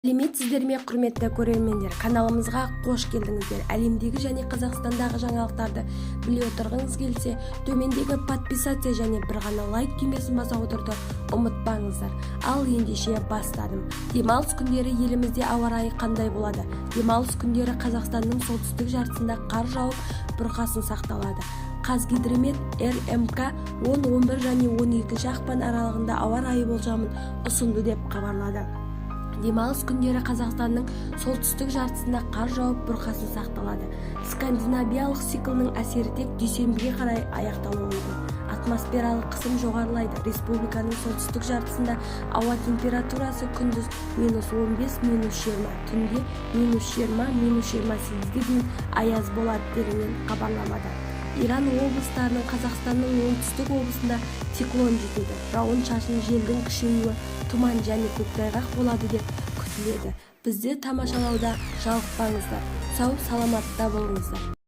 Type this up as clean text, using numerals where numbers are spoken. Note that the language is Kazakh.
Сәлеметсіздер ме, құрметті көрермендер, каналымызға қош келдіңіздер. Әлемдегі және Қазақстандағы жаңалықтарды біле отырғыңыз келсе, төмендегі подписация және бір ғана лайк түймесін баса отырды ұмытпаңыздар. Ал ендеше бастадым. Демалыс күндері елімізде ауа райы қандай болады? Демалыс күндері Қазақстанның солтүстік жартысында қар жауып, бұрқасын сақталады. Қазгидромет РМК 10, 11 және 12 ақпан аралығында ауа райы болжамын ұсынды деп хабарлады. Демалыс күндері Қазақстанның солтүстік жартысында қар жауып, бұрқасын сақталады. Скандинавиялық циклның әсері тек дүйсенбіге қарай аяқталуы мүмкін. Атмосфералық қысым жоғарылайды. Республиканың солтүстік жартысында ауа температурасы күндіз -15, -20, түнде -20, -28-ге дейін аяз болады делінген хабарламада. Иран облыстарының Қазақстанның оңтүстік облысында циклон жетеді. Жауын-шашын, желдің күшеюі, тұман және көктайғақ болады деп күтіледі. Бізді тамашалауда жалықпаңыздар. Сау саламатта болыңыздар.